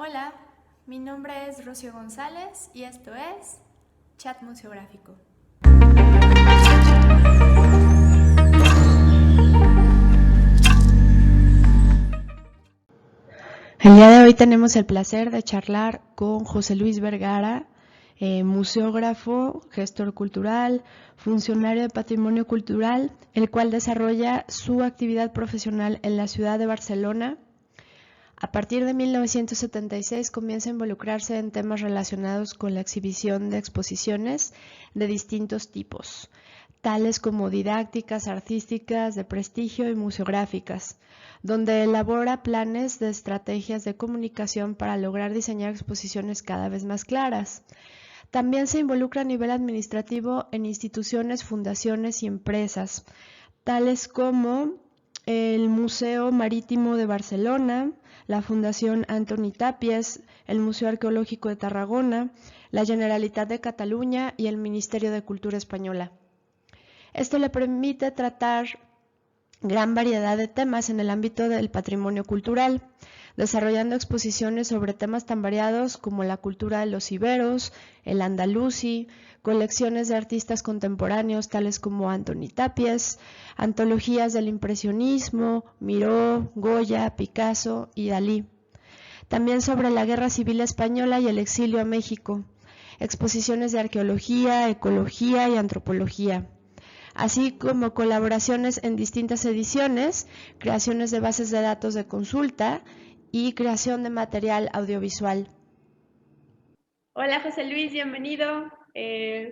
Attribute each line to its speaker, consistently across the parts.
Speaker 1: Hola, mi nombre es Rocío González y esto es Chat Museográfico. El día de hoy tenemos el placer de charlar con José Luis Vergara, museógrafo, gestor cultural, funcionario de patrimonio cultural, el cual desarrolla su actividad profesional en la ciudad de Barcelona. A partir de 1976 comienza a involucrarse en temas relacionados con la exhibición de exposiciones de distintos tipos, tales como didácticas, artísticas, de prestigio y museográficas, donde elabora planes de estrategias de comunicación para lograr diseñar exposiciones cada vez más claras. También se involucra a nivel administrativo en instituciones, fundaciones y empresas, tales como el Museo Marítimo de Barcelona, la Fundación Antoni Tàpies, el Museo Arqueológico de Tarragona, la Generalitat de Cataluña y el Ministerio de Cultura Española. Esto le permite tratar gran variedad de temas en el ámbito del patrimonio cultural, desarrollando exposiciones sobre temas tan variados como la cultura de los iberos, el andalusí, colecciones de artistas contemporáneos tales como Antoni Tàpies, antologías del impresionismo, Miró, Goya, Picasso y Dalí. También sobre la Guerra Civil Española y el exilio a México, exposiciones de arqueología, ecología y antropología, así como colaboraciones en distintas ediciones, creaciones de bases de datos de consulta y creación de material audiovisual. Hola José Luis, bienvenido.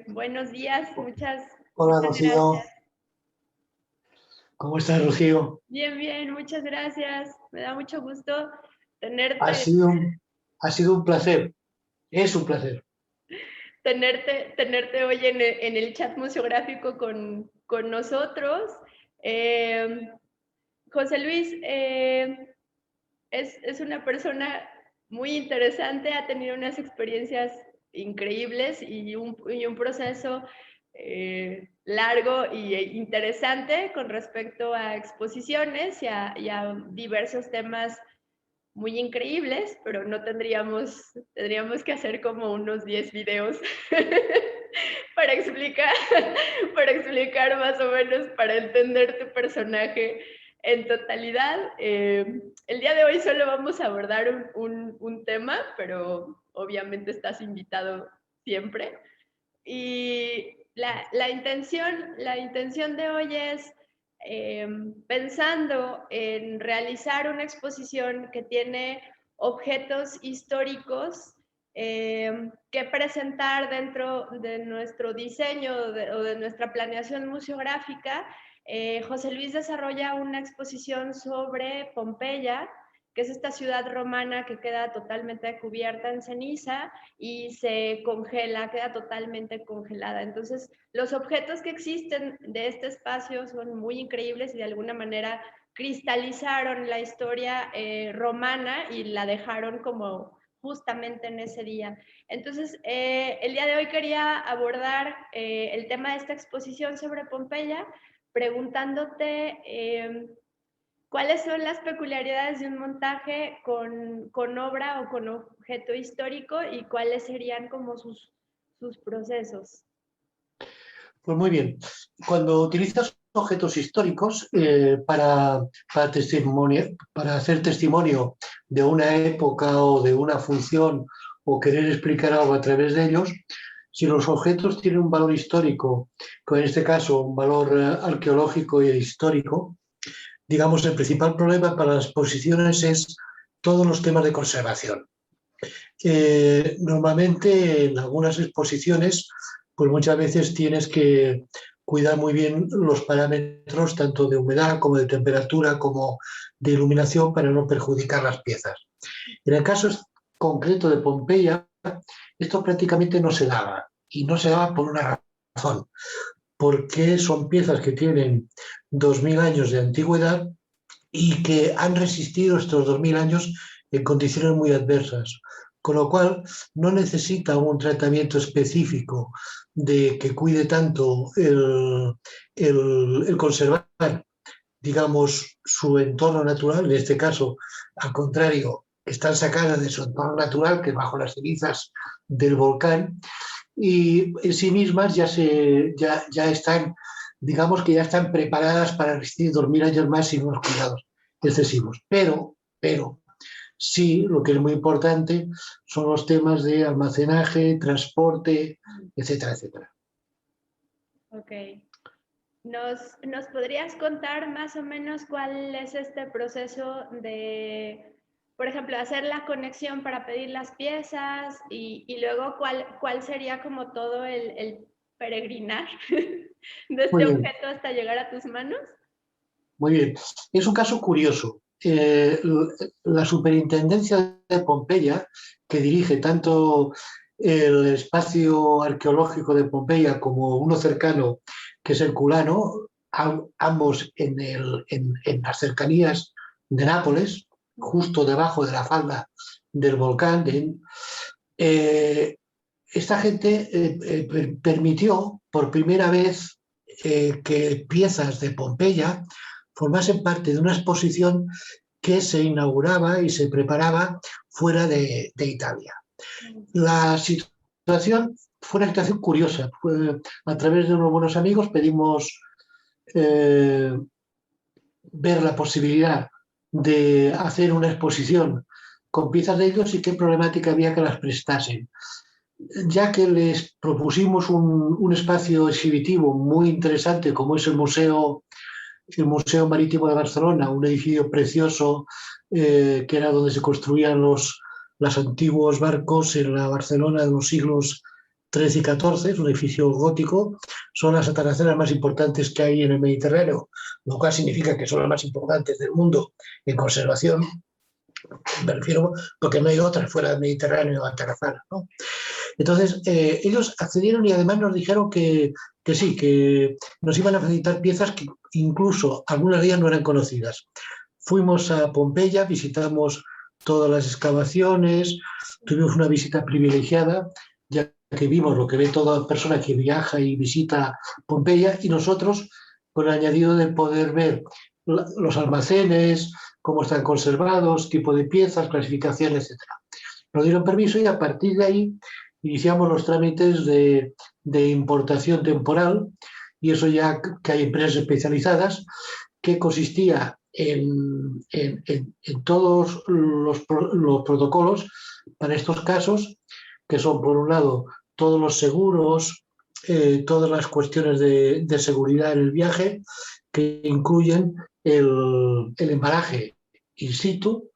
Speaker 1: Buenos días, muchas
Speaker 2: Hola Rocío.
Speaker 1: gracias.
Speaker 2: ¿Cómo estás, Rocío?
Speaker 1: Bien, muchas gracias. Me da mucho gusto tenerte.
Speaker 2: Ha sido un placer, es un placer.
Speaker 1: Tenerte hoy en el chat museográfico con nosotros. José Luis es una persona muy interesante, ha tenido unas experiencias increíbles y un proceso largo e interesante con respecto a exposiciones y a diversos temas muy increíbles, pero no tendríamos que hacer como unos 10 videos para explicar, para explicar más o menos, para entender tu personaje en totalidad. El día de hoy solo vamos a abordar un tema, pero obviamente estás invitado siempre. Y la intención de hoy es pensando en realizar una exposición que tiene objetos históricos que presentar dentro de nuestro diseño o de nuestra planeación museográfica. José Luis desarrolla una exposición sobre Pompeya, que es esta ciudad romana que queda totalmente cubierta en ceniza y se congela, queda totalmente congelada. Entonces, los objetos que existen de este espacio son muy increíbles y de alguna manera cristalizaron la historia romana y la dejaron como justamente en ese día. Entonces, el día de hoy quería abordar el tema de esta exposición sobre Pompeya, preguntándote ¿cuáles son las peculiaridades de un montaje con obra o con objeto histórico y cuáles serían como sus procesos?
Speaker 2: Pues muy bien. Cuando utilizas objetos históricos para hacer testimonio de una época o de una función o querer explicar algo a través de ellos, si los objetos tienen un valor histórico, en este caso un valor arqueológico e histórico, digamos, el principal problema para las exposiciones es todos los temas de conservación. Normalmente en algunas exposiciones, pues muchas veces tienes que cuidar muy bien los parámetros tanto de humedad como de temperatura como de iluminación para no perjudicar las piezas. En el caso concreto de Pompeya, esto prácticamente no se daba, y no se daba por una razón, porque son piezas que tienen 2000 años de antigüedad y que han resistido estos 2000 años en condiciones muy adversas, con lo cual no necesita un tratamiento específico de que cuide tanto el conservar, digamos, su entorno natural, en este caso, al contrario, están sacadas de su entorno natural, que es bajo las cenizas del volcán, y en sí mismas ya están, digamos que ya están preparadas para resistir 2000 años más sin unos cuidados excesivos. Pero sí, lo que es muy importante son los temas de almacenaje, transporte, etcétera, etcétera.
Speaker 1: Ok. ¿Nos podrías contar más o menos cuál es este proceso de, por ejemplo, hacer la conexión para pedir las piezas y luego cuál sería como todo el peregrinar de
Speaker 2: Muy
Speaker 1: este
Speaker 2: bien,
Speaker 1: objeto hasta llegar a tus manos?
Speaker 2: muy bien. Es un caso curioso. La superintendencia de Pompeya, que dirige tanto el espacio arqueológico de Pompeya como uno cercano, que es el Culano, ambos en las cercanías de Nápoles, justo debajo de la falda del volcán, eh, esta gente permitió por primera vez que piezas de Pompeya formasen parte de una exposición que se inauguraba y se preparaba fuera de Italia. La situación fue una situación curiosa. A través de unos buenos amigos pedimos eh, ver la posibilidad de hacer una exposición con piezas de ellos y qué problemática había que las prestasen. Ya que les propusimos un espacio exhibitivo muy interesante como es el Museo Marítimo de Barcelona, un edificio precioso que era donde se construían los antiguos barcos en la Barcelona de los siglos XIII y XIV, es un edificio gótico, son las atarazanas más importantes que hay en el Mediterráneo, lo cual significa que son las más importantes del mundo en conservación, me refiero porque no hay otras fuera del Mediterráneo atarazanas, ¿no? Entonces, ellos accedieron y además nos dijeron que sí, que nos iban a facilitar piezas que incluso algunas de ellas no eran conocidas. Fuimos a Pompeya, visitamos todas las excavaciones, tuvimos una visita privilegiada, ya que vimos lo que ve toda persona que viaja y visita Pompeya, y nosotros, con el añadido de poder ver los almacenes, cómo están conservados, tipo de piezas, clasificación, etcétera. Nos dieron permiso y a partir de ahí iniciamos los trámites de importación temporal y eso ya que hay empresas especializadas que consistía en todos los protocolos para estos casos, que son por un lado todos los seguros, todas las cuestiones de seguridad en el viaje, que incluyen el embalaje in situ,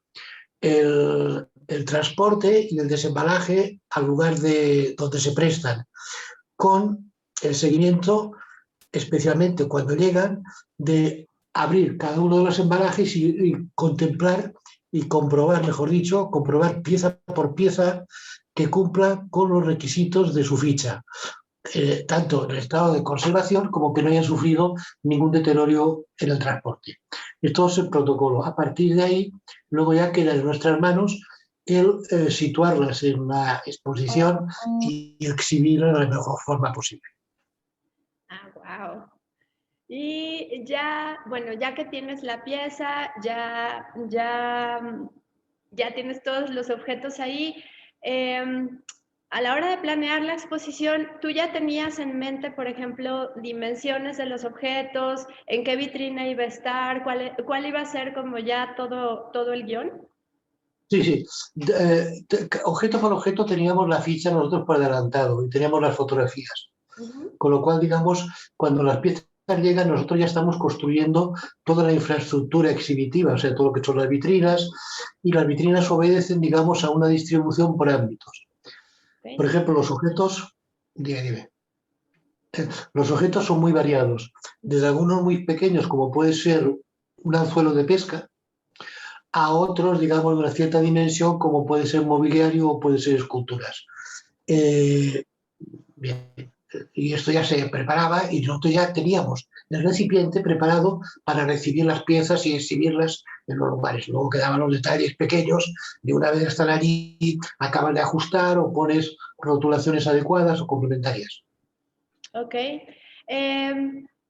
Speaker 2: el transporte y el desembalaje al lugar donde se prestan, con el seguimiento, especialmente cuando llegan, de abrir cada uno de los embalajes y contemplar y comprobar, mejor dicho, comprobar pieza por pieza que cumpla con los requisitos de su ficha, tanto en el estado de conservación como que no hayan sufrido ningún deterioro en el transporte. Esto es el protocolo. A partir de ahí, luego ya queda en nuestras manos el situarlas en la exposición y exhibirlas de la mejor forma posible.
Speaker 1: Ah, wow. Y ya, bueno, ya que tienes la pieza, ya tienes todos los objetos ahí. A la hora de planear la exposición, ¿tú ya tenías en mente, por ejemplo, dimensiones de los objetos, en qué vitrina iba a estar, cuál iba a ser como ya todo el guión?
Speaker 2: Sí, sí. Objeto por objeto teníamos la ficha nosotros por adelantado y teníamos las fotografías.
Speaker 1: Ujú.
Speaker 2: Con lo cual, digamos, cuando las piezas llegan, nosotros ya estamos construyendo toda la infraestructura exhibitiva, o sea, todo lo que son las vitrinas, y las vitrinas obedecen, digamos, a una distribución por ámbitos. Por
Speaker 1: Okay.
Speaker 2: ejemplo, los objetos, dime, los objetos son muy variados, desde algunos muy pequeños, como puede ser un anzuelo de pesca, a otros, digamos, de una cierta dimensión, como puede ser mobiliario o puede ser esculturas. Eh, Bien, y esto ya se preparaba y nosotros ya teníamos el recipiente preparado para recibir las piezas y exhibirlas en los lugares. Luego quedaban los detalles pequeños, de una vez están allí, acaban de ajustar o pones rotulaciones adecuadas o complementarias.
Speaker 1: Ok.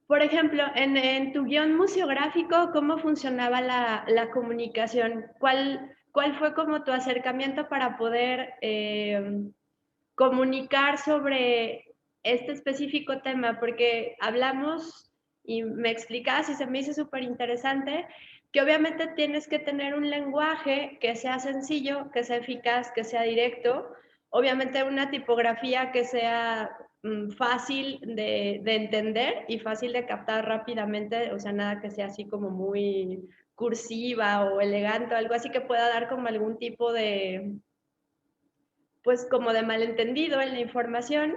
Speaker 1: Por ejemplo, en tu guión museográfico, ¿cómo funcionaba la comunicación? ¿cuál fue como tu acercamiento para poder comunicar sobre este específico tema? Porque hablamos y me explicabas y se me hizo súper interesante que obviamente tienes que tener un lenguaje que sea sencillo, que sea eficaz, que sea directo, obviamente una tipografía que sea fácil de entender y fácil de captar rápidamente, o sea, nada que sea así como muy cursiva o elegante, algo así que pueda dar como algún tipo de, pues como de malentendido en la información,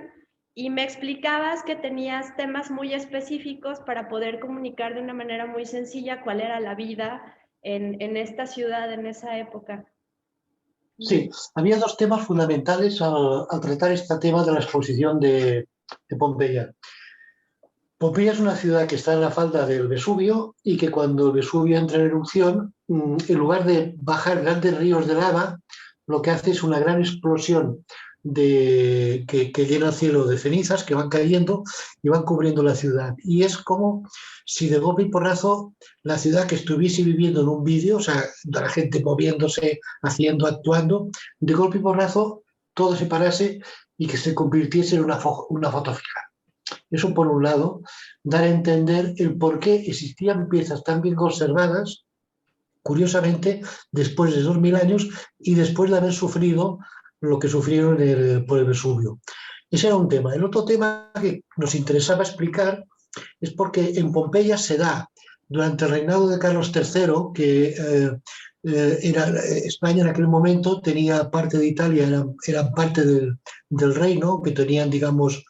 Speaker 1: y me explicabas que tenías temas muy específicos para poder comunicar de una manera muy sencilla cuál era la vida en esta ciudad, en esa época.
Speaker 2: Sí, había dos temas fundamentales al tratar este tema de la exposición de Pompeya. Pompeya es una ciudad que está en la falda del Vesubio y que cuando el Vesubio entra en erupción, en lugar de bajar grandes ríos de lava, lo que hace es una gran explosión que llena el cielo de cenizas que van cayendo y van cubriendo la ciudad. Y es como si de golpe y porrazo la ciudad que estuviese viviendo en un vídeo, o sea, de la gente moviéndose, haciendo, actuando, de golpe y porrazo todo se parase y que se convirtiese en una foto fija. Eso por un lado, dar a entender el por qué existían piezas tan bien conservadas, curiosamente, después de 2000 años y después de haber sufrido lo que sufrieron por el Vesubio. Ese era un tema. El otro tema que nos interesaba explicar es porque en Pompeya se da, durante el reinado de Carlos III, que España en aquel momento tenía parte de Italia, eran parte del reino, que tenían, digamos,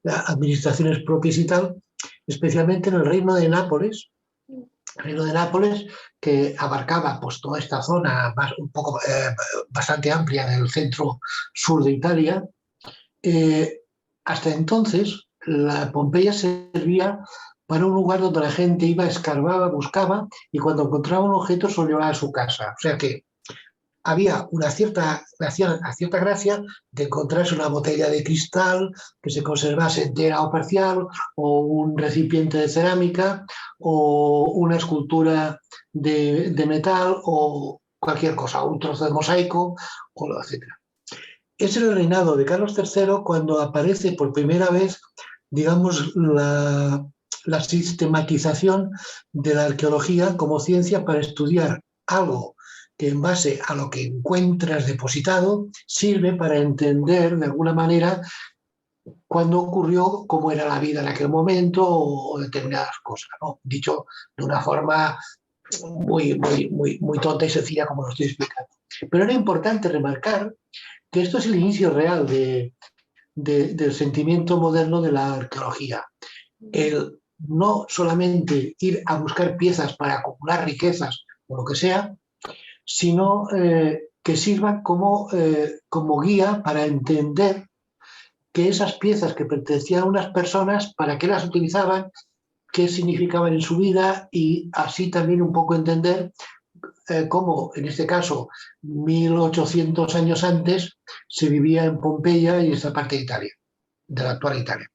Speaker 2: administraciones propias y tal, especialmente en el reino de Nápoles, que abarcaba pues toda esta zona un poco bastante amplia del centro sur de Italia. Hasta entonces la Pompeya servía para un lugar donde la gente iba, escarbaba, buscaba y cuando encontraba un objeto se lo llevaba a su casa. O sea que había cierta gracia de encontrarse una botella de cristal que se conservase entera o parcial, o un recipiente de cerámica, o una escultura de metal, o cualquier cosa, un trozo de mosaico, etc. Es el reinado de Carlos III cuando aparece por primera vez, digamos, la sistematización de la arqueología como ciencia para estudiar algo que en base a lo que encuentras depositado sirve para entender de alguna manera cuándo ocurrió, cómo era la vida en aquel momento o determinadas cosas, ¿no? Dicho de una forma muy tonta y sencilla como lo estoy explicando. Pero era importante remarcar que esto es el inicio real del sentimiento moderno de la arqueología. El no solamente ir a buscar piezas para acumular riquezas o lo que sea, sino que sirvan como guía para entender que esas piezas que pertenecían a unas personas, para qué las utilizaban, qué significaban en su vida y así también un poco entender cómo, en este caso, 1800 años antes, se vivía en Pompeya y esta parte de Italia, de la actual Italia.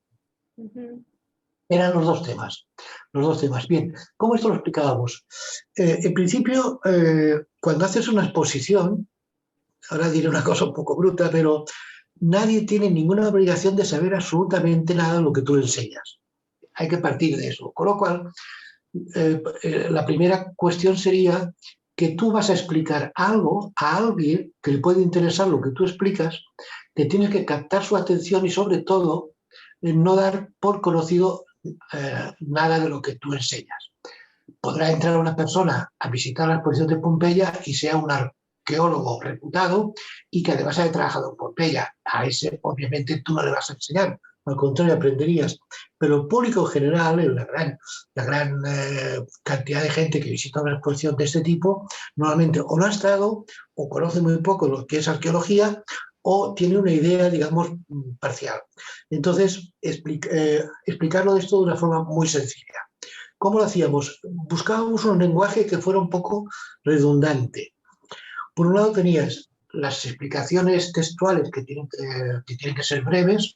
Speaker 2: Eran los dos temas. Bien, ¿cómo esto lo explicábamos? En principio, cuando haces una exposición, ahora diré una cosa un poco bruta, pero nadie tiene ninguna obligación de saber absolutamente nada de lo que tú le enseñas. Hay que partir de eso. Con lo cual, la primera cuestión sería que tú vas a explicar algo a alguien que le puede interesar lo que tú explicas, que tienes que captar su atención y sobre todo no dar por conocido nada de lo que tú enseñas. Podrá entrar una persona a visitar la exposición de Pompeya y sea un arqueólogo reputado y que además haya trabajado en Pompeya. A ese obviamente tú no le vas a enseñar, al contrario aprenderías. Pero el público en general, la gran cantidad de gente que visita una exposición de este tipo, normalmente o no ha estado o conoce muy poco lo que es arqueología o tiene una idea, digamos, parcial. Entonces, explicarlo de esto de una forma muy sencilla. ¿Cómo lo hacíamos? Buscábamos un lenguaje que fuera un poco redundante. Por un lado tenías las explicaciones textuales que tienen que ser breves,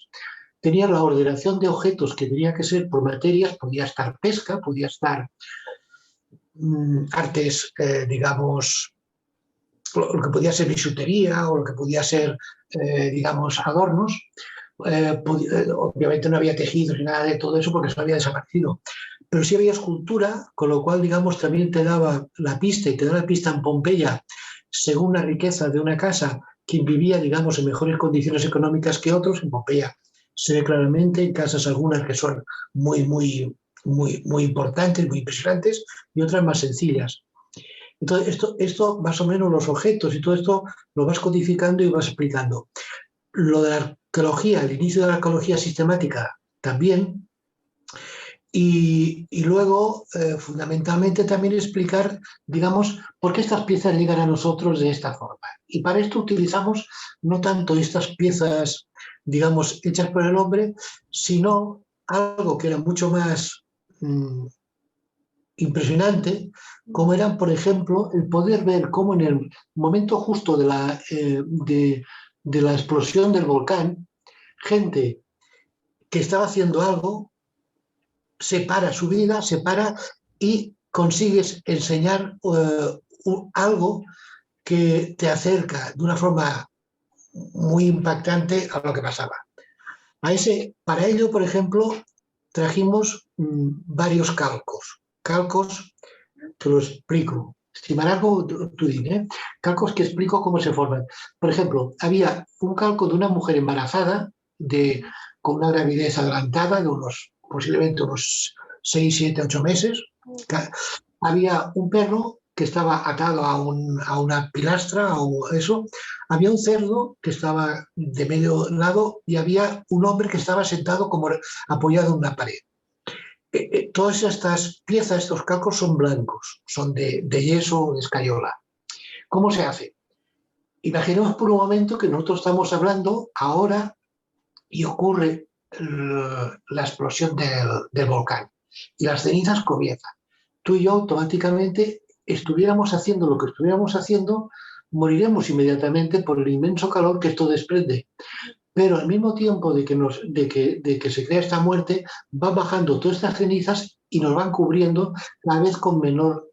Speaker 2: tenías la ordenación de objetos que tenía que ser por materias, podía estar pesca, podía estar artes, digamos, lo que podía ser bisutería o lo que podía ser, digamos, adornos. Obviamente no había tejidos ni nada de todo eso porque eso había desaparecido. Pero sí había escultura, con lo cual, digamos, también te daba la pista y te da la pista en Pompeya, según la riqueza de una casa, quien vivía, digamos, en mejores condiciones económicas que otros. En Pompeya se ve claramente, en casas algunas que son muy importantes, muy impresionantes, y otras más sencillas. Entonces, esto más o menos los objetos y todo esto lo vas codificando y vas explicando. Lo de la arqueología, el inicio de la arqueología sistemática también, y luego, fundamentalmente, también explicar, digamos, por qué estas piezas llegan a nosotros de esta forma. Y para esto utilizamos no tanto estas piezas, digamos, hechas por el hombre, sino algo que era mucho más impresionante, como eran, por ejemplo, el poder ver cómo en el momento justo de la explosión del volcán, gente que estaba haciendo algo se para su vida, se para y consigues enseñar algo que te acerca de una forma muy impactante a lo que pasaba. Para ello, por ejemplo, trajimos varios calcos que lo explico. Si me alargo, tú dime, calcos que explico cómo se forman. Por ejemplo, había un calco de una mujer embarazada con una gravidez adelantada de posiblemente unos 6, 7, 8 meses. Había un perro que estaba atado a una pilastra o eso. Había un cerdo que estaba de medio lado y había un hombre que estaba sentado como apoyado en una pared. Todas estas piezas, estos calcos son blancos, son de yeso o de escayola. ¿Cómo se hace? Imaginemos por un momento que nosotros estamos hablando ahora y ocurre la explosión del volcán y las cenizas comienzan. Tú y yo automáticamente estuviéramos haciendo lo que estuviéramos haciendo, moriremos inmediatamente por el inmenso calor que esto desprende. Pero al mismo tiempo de que se crea esta muerte, van bajando todas estas cenizas y nos van cubriendo cada vez con menor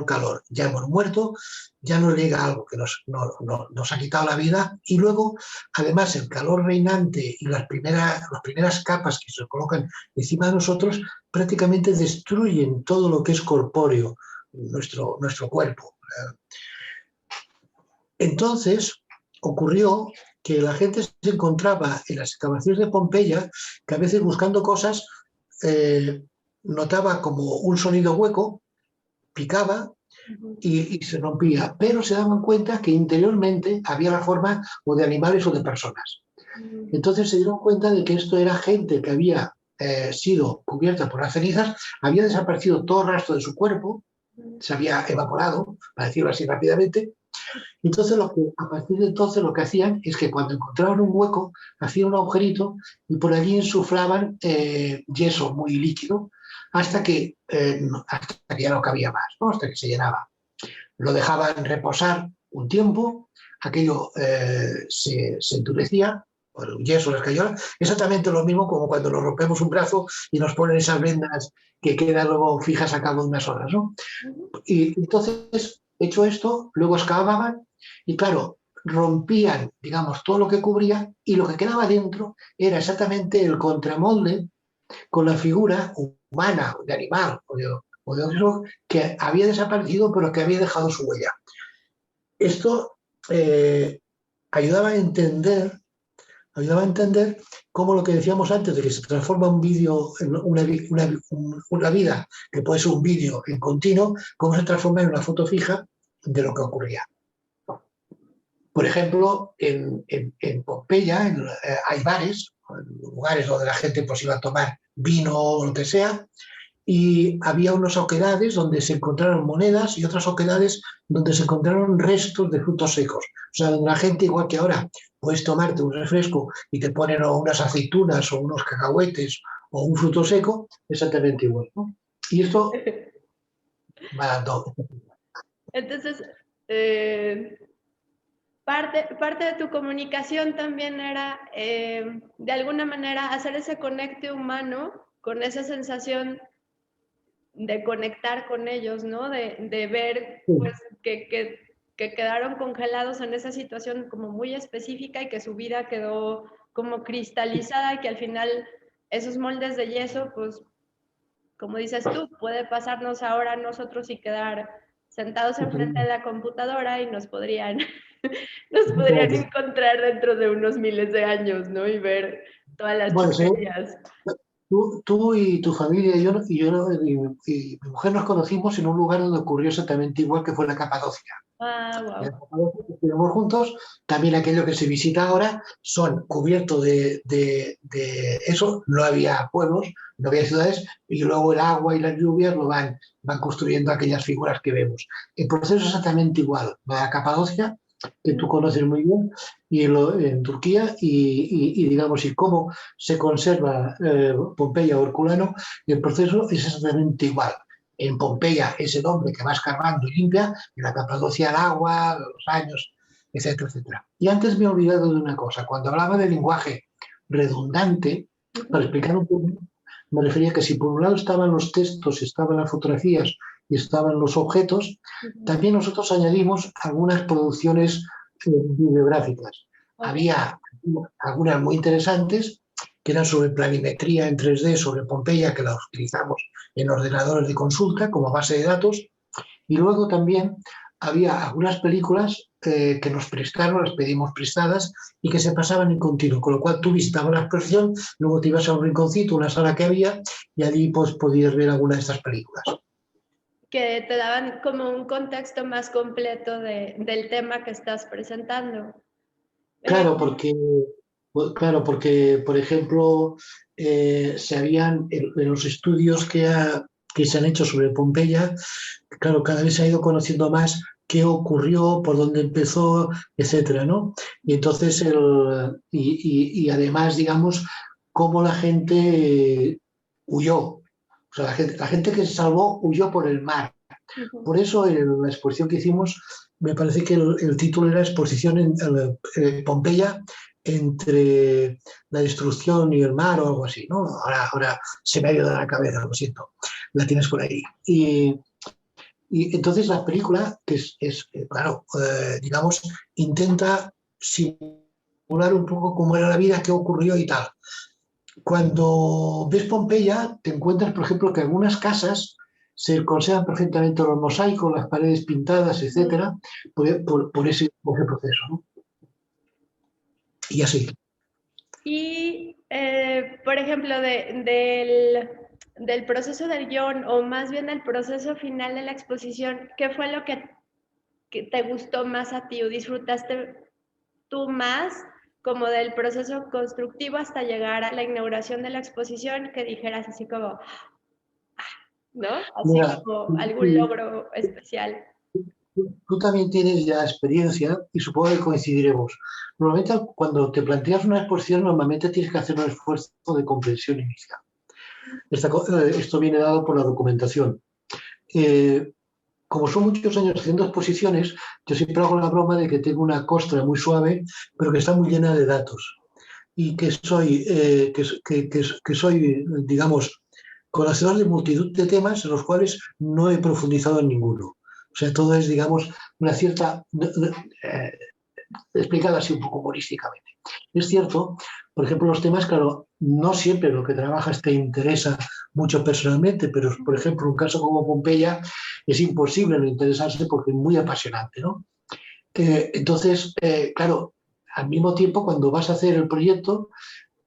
Speaker 2: calor. Ya hemos muerto, ya nos llega algo que nos ha quitado la vida, y luego, además, el calor reinante y las primeras capas que se colocan encima de nosotros prácticamente destruyen todo lo que es corpóreo, nuestro cuerpo. Entonces, ocurrió que la gente se encontraba en las excavaciones de Pompeya, que a veces buscando cosas notaba como un sonido hueco, picaba y se rompía, pero se daban cuenta que interiormente había la forma o de animales o de personas. Entonces se dieron cuenta de que esto era gente que había sido cubierta por las cenizas, había desaparecido todo el rastro de su cuerpo, se había evaporado, para decirlo así rápidamente. Entonces, a partir de entonces lo que hacían es que cuando encontraban un hueco, hacían un agujerito y por allí insuflaban yeso muy líquido hasta que ya no cabía más, ¿no? Hasta que se llenaba. Lo dejaban reposar un tiempo, aquello se endurecía, el yeso, la escayola, exactamente lo mismo como cuando nos rompemos un brazo y nos ponen esas vendas que quedan luego fijas a cabo de unas horas, ¿no? Y entonces, hecho esto, luego excavaban y, claro, rompían, digamos, todo lo que cubría, y lo que quedaba dentro era exactamente el contramolde con la figura humana, de animal o de otro que había desaparecido, pero que había dejado su huella. Esto ayudaba a entender cómo, lo que decíamos antes, de que se transforma un vídeo en una vida, que puede ser un vídeo en continuo, cómo se transforma en una foto fija de lo que ocurría. Por ejemplo, en Pompeya hay bares, lugares donde la gente pues iba a tomar vino o lo que sea, y había unas oquedades donde se encontraron monedas y otras oquedades donde se encontraron restos de frutos secos. O sea, donde la gente, igual que ahora, puedes tomarte un refresco y te ponen unas aceitunas o unos cacahuetes o un fruto seco, exactamente igual, ¿no? Y esto va dando.
Speaker 1: Entonces, parte de tu comunicación también era, de alguna manera, hacer ese conecte humano con esa sensación de conectar con ellos, ¿no? De ver, pues, que que quedaron congelados en esa situación como muy específica y que su vida quedó como cristalizada y que al final esos moldes de yeso, pues como dices tú, puede pasarnos ahora a nosotros y quedar sentados enfrente de la computadora y nos podrían encontrar dentro de unos miles de años, ¿no? Y ver todas las
Speaker 2: Bueno, sí,
Speaker 1: chucherías.
Speaker 2: tú y tu familia y mi mujer nos conocimos en un lugar donde ocurrió exactamente igual, que fue la Capadocia.
Speaker 1: Ah,
Speaker 2: En la
Speaker 1: wow.
Speaker 2: Capadocia que estuvimos juntos, también aquello que se visita ahora son cubiertos de eso, no había pueblos, no había ciudades, y luego el agua y las lluvias van construyendo aquellas figuras que vemos. El proceso es exactamente igual. La Capadocia, que tú conoces muy bien, en Turquía, digamos, y cómo se conserva Pompeya o Herculano, el proceso es exactamente igual. En Pompeya es el hombre que va escarbando y limpia, en la Capadocia el agua, los años, etcétera, etcétera. Y antes me he olvidado de una cosa. Cuando hablaba de lenguaje redundante, para explicar un poco, me refería que si por un lado estaban los textos, estaban las fotografías y estaban los objetos, también nosotros añadimos algunas producciones bibliográficas.
Speaker 1: Okay.
Speaker 2: Había algunas muy interesantes que eran sobre planimetría en 3D, sobre Pompeya, que las utilizamos en ordenadores de consulta como base de datos. Y luego también había algunas películas que nos prestaron, las pedimos prestadas y que se pasaban en continuo, con lo cual tú visitabas la exposición, luego te ibas a un rinconcito, una sala que había, y allí pues podías ver alguna de estas películas.
Speaker 1: Que te daban como un contexto más completo del tema que estás presentando.
Speaker 2: Claro, porque por ejemplo, en los estudios que se han hecho sobre Pompeya, claro, cada vez se ha ido conociendo más qué ocurrió, por dónde empezó, etcétera, ¿no? Y entonces, y además, digamos, cómo la gente huyó. O sea, la gente que se salvó huyó por el mar. Por eso, en la exposición que hicimos, me parece que el título era Exposición en Pompeya entre la destrucción y el mar o algo así, ¿no? Ahora se me ha ido de la cabeza, lo siento. La tienes por ahí. Y entonces la película, que claro, digamos, intenta simular un poco cómo era la vida, qué ocurrió y tal. Cuando ves Pompeya, te encuentras, por ejemplo, que algunas casas se conservan perfectamente los mosaicos, las paredes pintadas, etcétera, por ese proceso, ¿no? Y así.
Speaker 1: Y, por ejemplo, del proceso del guión, o más bien el proceso final de la exposición, ¿qué fue lo que te gustó más a ti o disfrutaste tú más como del proceso constructivo hasta llegar a la inauguración de la exposición, que dijeras así como, ¿no? Así
Speaker 2: Mira,
Speaker 1: como algún logro especial.
Speaker 2: tú también tienes ya experiencia y supongo que coincidiremos. Normalmente cuando te planteas una exposición, normalmente tienes que hacer un esfuerzo de comprensión inicial. Esto viene dado por la documentación. Eh, Como son muchos años haciendo exposiciones, yo siempre hago la broma de que tengo una costra muy suave, pero que está muy llena de datos. Y que soy, digamos, conocedor de multitud de temas en los cuales no he profundizado en ninguno. O sea, todo es, digamos, una cierta, explicado así un poco humorísticamente. Es cierto, por ejemplo, los temas, claro, no siempre lo que trabajas te interesa mucho personalmente, pero, por ejemplo, un caso como Pompeya es imposible no interesarse porque es muy apasionante, ¿no? Entonces, claro, al mismo tiempo, cuando vas a hacer el proyecto,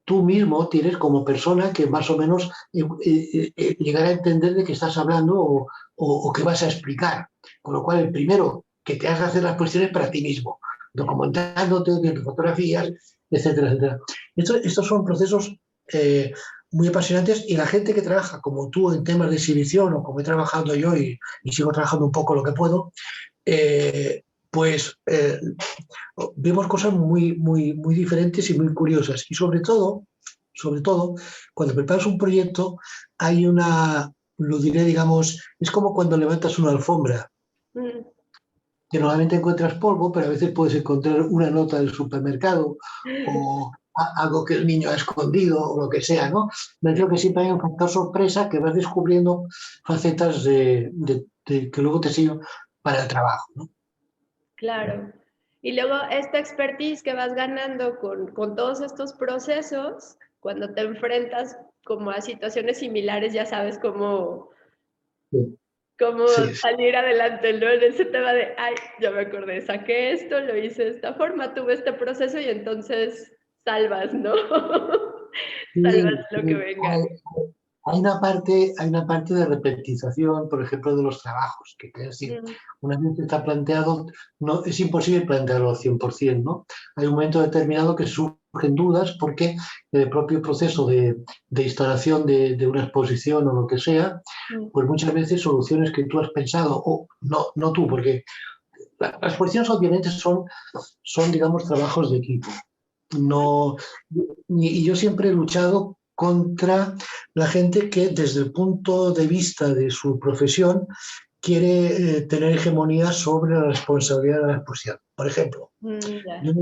Speaker 2: tú mismo tienes como persona que más o menos llegar a entender de qué estás hablando o qué vas a explicar. Con lo cual, el primero que te haga hacer las cuestiones para ti mismo, documentándote, viendo fotografías, etcétera, etcétera. Estos son procesos muy apasionantes y la gente que trabaja como tú en temas de exhibición o como he trabajado yo y sigo trabajando un poco lo que puedo, eh, pues vemos cosas muy diferentes y muy curiosas. Y sobre todo, cuando preparas un proyecto, hay lo diré, digamos, es como cuando levantas una alfombra,
Speaker 1: Mm.
Speaker 2: que normalmente encuentras polvo, pero a veces puedes encontrar una nota del supermercado o algo que el niño ha escondido o lo que sea, ¿no? Me creo que siempre hay un factor sorpresa que vas descubriendo facetas que luego te sirven para el trabajo, ¿no?
Speaker 1: Claro. Y luego esta expertise que vas ganando con todos estos procesos, cuando te enfrentas como a situaciones similares, ya sabes
Speaker 2: Sí,
Speaker 1: cómo
Speaker 2: sí, sí.
Speaker 1: salir adelante, ¿no? En ese tema de, ay, ya me acordé, saqué esto, lo hice de esta forma, tuve este proceso y entonces salvas, ¿no? Salvas
Speaker 2: Sí,
Speaker 1: lo que venga.
Speaker 2: hay una parte de repetización, por ejemplo, de los trabajos, que quiere decir,
Speaker 1: Mm,
Speaker 2: una vez que está planteado, no, es imposible plantearlo al 100%, ¿no? Hay un momento determinado que surgen dudas porque el propio proceso de instalación de una exposición o lo que sea,
Speaker 1: mm,
Speaker 2: pues muchas veces soluciones que tú has pensado, o no, no tú, porque las exposiciones obviamente son, digamos, trabajos de equipo. No, y yo siempre he luchado contra la gente que desde el punto de vista de su profesión quiere tener hegemonía sobre la responsabilidad de la exposición. Por ejemplo,
Speaker 1: ya.
Speaker 2: yo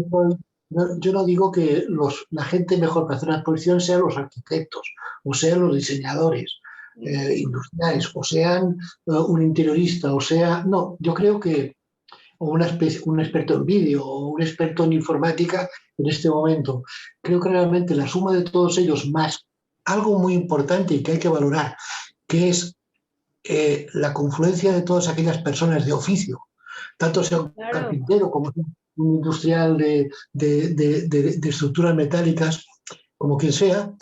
Speaker 2: yo no digo que la gente mejor para hacer una exposición sean los arquitectos, o sean los diseñadores industriales, o sean un interiorista, o sea, no, yo creo que o un experto en vídeo o un experto en informática en este momento. Creo que realmente la suma de todos ellos más algo muy importante y que hay que valorar, que es la confluencia de todas aquellas personas de oficio, tanto sea un
Speaker 1: Claro.
Speaker 2: carpintero como un industrial de estructuras metálicas, como quien sea,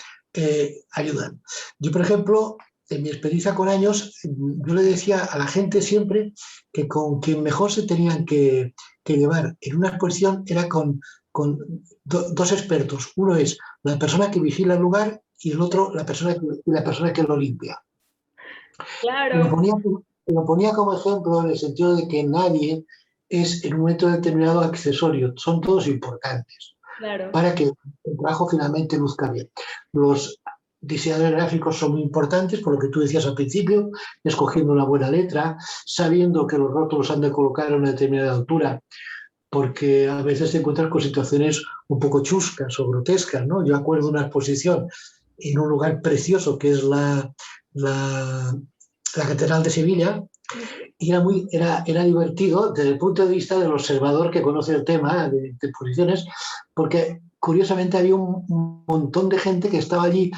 Speaker 2: ayudan. Yo, por ejemplo, en mi experiencia con años, yo le decía a la gente siempre que con quien mejor se tenían que llevar en una exposición era con dos expertos. Uno es la persona que vigila el lugar y el otro la persona que lo limpia. Y
Speaker 1: Claro,
Speaker 2: lo ponía como ejemplo en el sentido de que nadie es en un momento determinado accesorio, son todos importantes
Speaker 1: claro.
Speaker 2: para que el trabajo finalmente luzca bien. Los diseñadores gráficos son muy importantes, por lo que tú decías al principio, escogiendo una buena letra, sabiendo que los rótulos han de colocar a una determinada altura, porque a veces te encuentras con situaciones un poco chuscas o grotescas, ¿no? Yo acuerdo una exposición en un lugar precioso que es la, la Catedral de Sevilla,
Speaker 1: Ujú.
Speaker 2: y era divertido desde el punto de vista del observador que conoce el tema de exposiciones, porque curiosamente había un montón de gente que estaba allí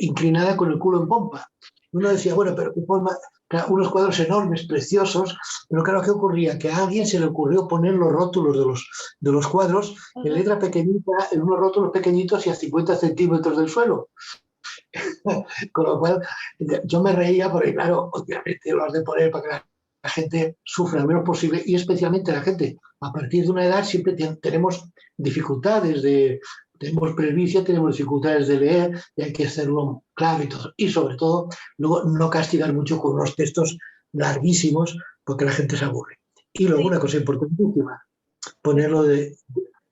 Speaker 2: inclinada con el culo en pompa. Uno decía, bueno, pero qué forma, claro, unos cuadros enormes, preciosos, pero claro, ¿qué ocurría? Que a alguien se le ocurrió poner los rótulos de los cuadros en
Speaker 1: Ajá.
Speaker 2: letra pequeñita, en unos rótulos pequeñitos y a 50 centímetros del suelo. Con lo cual, yo me reía porque, claro, obviamente lo has de poner para que la gente sufra lo menos posible y especialmente la gente a partir de una edad siempre tenemos dificultades tenemos presbicia, tenemos dificultades de leer y hay que hacerlo claro y todo. Y sobre todo, luego no castigar mucho con unos textos larguísimos porque la gente se aburre. Y luego
Speaker 1: Sí,
Speaker 2: una cosa importantísima,
Speaker 1: sí.
Speaker 2: ponerlo de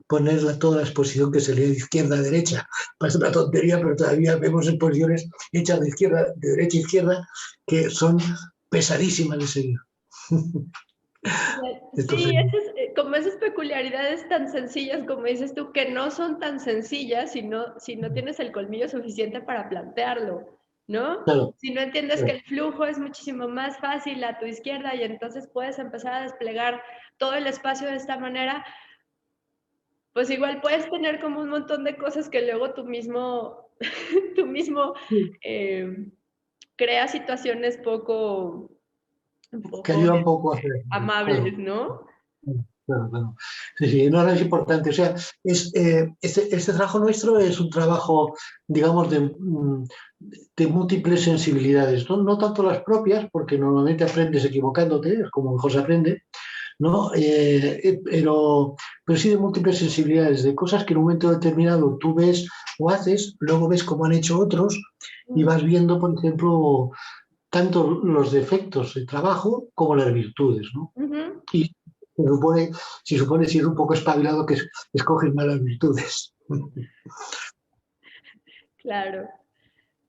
Speaker 2: poner toda la exposición que se lee de izquierda a derecha. Parece una tontería, pero todavía vemos exposiciones hechas de derecha a izquierda, que son pesadísimas de seguir. Entonces,
Speaker 1: Sí, como esas peculiaridades tan sencillas, como dices tú, que no son tan sencillas si no tienes el colmillo suficiente para plantearlo, ¿no?
Speaker 2: claro,
Speaker 1: Si no entiendes que
Speaker 2: claro,
Speaker 1: el flujo es muchísimo más fácil a tu izquierda y entonces puedes empezar a desplegar todo el espacio de esta manera, pues igual puedes tener como un montón de cosas que luego tú mismo
Speaker 2: sí,
Speaker 1: eh, creas situaciones un
Speaker 2: que
Speaker 1: poco
Speaker 2: ayuda un poco a hacer.
Speaker 1: amables,
Speaker 2: Claro,
Speaker 1: ¿no?
Speaker 2: claro, claro. Sí, sí, no, no es importante. O sea, este trabajo nuestro es un trabajo, digamos, de múltiples sensibilidades. No, no tanto las propias, porque normalmente aprendes equivocándote, es como mejor se aprende, ¿no? Pero sí de múltiples sensibilidades, de cosas que en un momento determinado tú ves o haces, luego ves cómo han hecho otros y vas viendo, por ejemplo, tanto los defectos de trabajo como las virtudes, ¿no?
Speaker 1: Ujú.
Speaker 2: Y se supone si es un poco espabilado que escoges malas virtudes.
Speaker 1: Claro.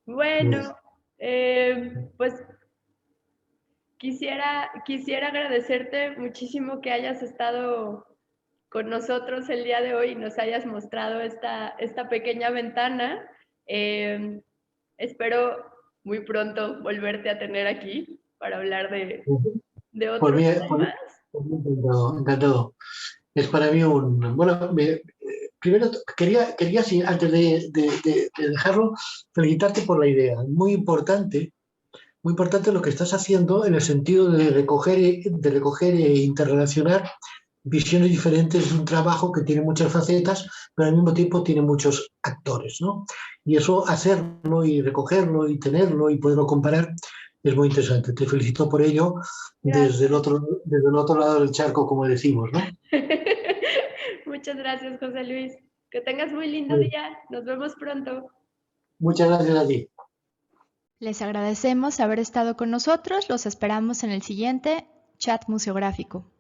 Speaker 1: Bueno, pues quisiera agradecerte muchísimo que hayas estado con nosotros el día de hoy y nos hayas mostrado esta pequeña ventana. Eh, Espero muy pronto volverte a tener aquí para hablar de
Speaker 2: Por
Speaker 1: otros
Speaker 2: mí, por,
Speaker 1: temas.
Speaker 2: Encantado, encantado. Es para mí un... Bueno, primero quería sí, antes de dejarlo, felicitarte por la idea. Muy importante lo que estás haciendo en el sentido de recoger e interrelacionar visiones diferentes de un trabajo que tiene muchas facetas, pero al mismo tiempo tiene muchos actores, ¿no? Y eso, hacerlo y recogerlo y tenerlo y poderlo comparar es muy interesante. Te felicito por ello
Speaker 1: Gracias.
Speaker 2: desde el otro lado del charco, como decimos, ¿no?
Speaker 1: Muchas gracias, José Luis. Que tengas muy lindo
Speaker 2: Bueno,
Speaker 1: día. Nos vemos pronto.
Speaker 2: muchas gracias a ti.
Speaker 1: Les agradecemos haber estado con nosotros. Los esperamos en el siguiente chat museográfico.